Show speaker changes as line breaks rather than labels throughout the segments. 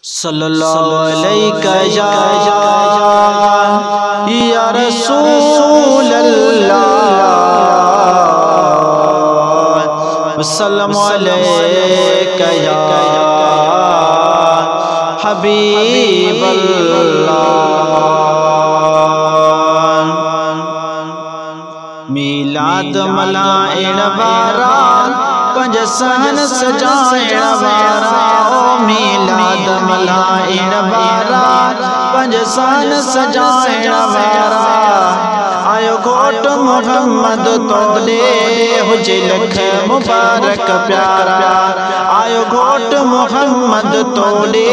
सल्लल्लाहु अलैहि या रसूल अल्लाह, सल्लल्लाहु अलैहि या हबीब अल्लाह। मीलाद मल्हाइण वारा, पंज सहन सजाइण वारा। मीलाद मल्हाइण वारा, पंज सहन सजाइण वारा। आयो घोट मोहम्मद तोड़े, हुजे लख मुबारक प्यारा। आयो घोट मोहम्मद तोड़े,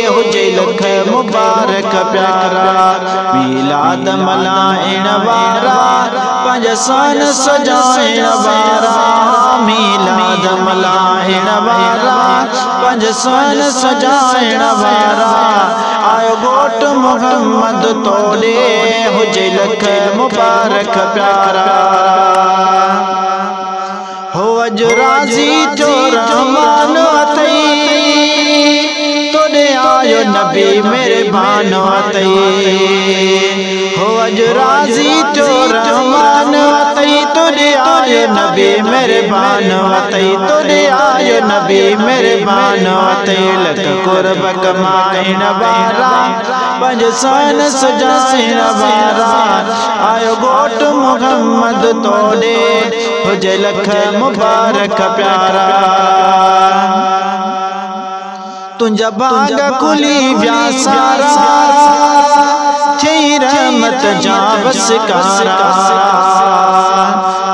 हुजे लख मुबारक प्यारा। मीलाद मल्हाइण वारा, पंज सहन सजाइण वारा। मीलाद मल्हाइण वारा, पंज सहन सजाइण वारा। आयो घोट मोहम्मद तोड़े, हुजे लख मुबारक प्यारा। हो अज राज़ी जो रहमान अथई, तोड़े आयो नबी मेहरबान अथई। हो अज राज़ी जो रहमान अथई, तोड़े आयो नबी मेहरबान अथई। तोड़े आयो नबी मेहरबान अथई। लख कुर्ब कमाइण वारा, पंज सहन सजाइण वारा। आयो घोट मोहम्मद तोड़े, हुजे लख मुबारक प्यारा। तुंजा बाग खुली व्या सारा, थी रहमत जा बसकारा।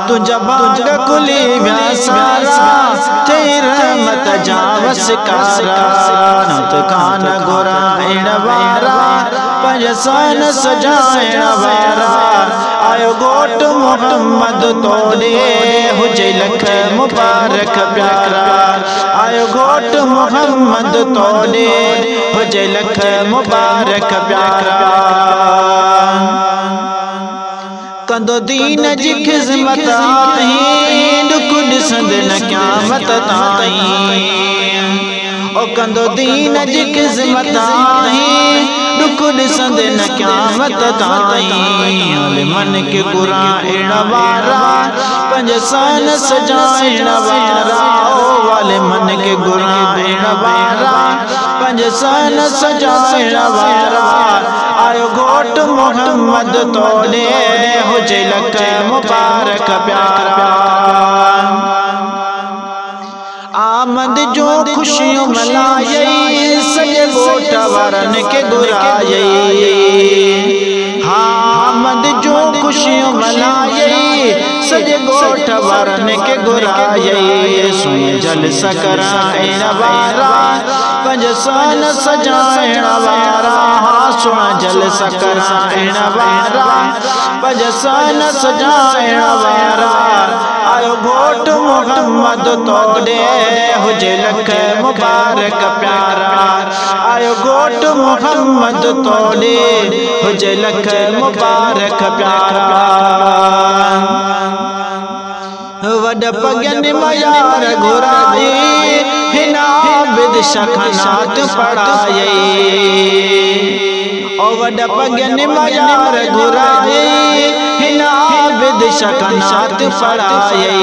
तुंजा बाग खुली व्या सारा, थी रहमत जा बसकारा। नत कान घुराइण वारा, पंज सहन सजाइण वारा। आयो घोट मोहम्मद तोड़े, हुजे लख मुबारक प्यारा। आयो घोट मोहम्मद तोड़े, हुजे लख मुबारक प्यारा। कंदो दीन जी खिज़मत आहीं, दुख ॾिसंद न क़यामत ताईं। ओ कंदो दीन जी खिज़मत आहीं, दुख ॾिसंद न क़यामत ताईं। मन के घुराइण वारा, पंज सहन सजाइण वारा। ओ वाले मन के घुराइण वारा, पंज सहन सजाइण वारा। आयो घोट मोहम्मद तोड़े, हुजे लख मुबारक प्यारा। आमद जो खुशियों मल्हायई, सॼे ॻोठ वारनि खे घुरायई। आमद जो खुशियों मल्हायई, सॼे ॻोठ वारनि खे घुरायई। सुन जलसा कराइण वारा, पंज सहन सजाइण वारा। सुन जलसा कराइण वारा, पंज सहन सजाइण वारा। आयो घोट मोहम्मद तोड़े, हुजे लख मुबारक प्यारा। आयो घोट मोहम्मद तोड़े, हुजे लख मुबारक प्यारा। वड पगन मयार घुराई, हिन आबिद शखनात पढ़ाई। ओ वड पगन मयार घुराई, हिन आबिद शखनात पढ़ाई।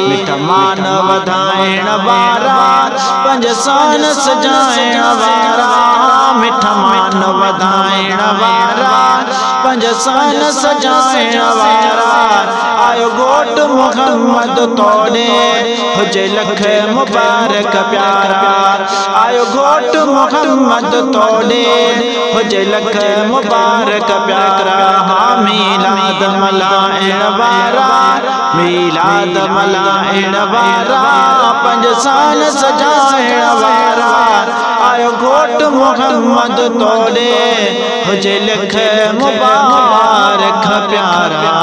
मिठ मान वधाइण वारा, पंज सहन सजाइण वारा। मिठ मान वधाइण वारा, पंज सहन सजाइण वारा। आयो घोट मोहम्मद तोड़े, हुजे लख मुबारक प्यारा। आयो घोट मोहम्मद तोड़े, हुजे लख मुबारक प्यारा। मीलाद मल्हाइण वारा, मीलाद मल्हाइण वारा। पंज सहन सजाइण वारा। आयो घोट मोहम्मद तोड़े, हुजे लख मुबारक प्यारा।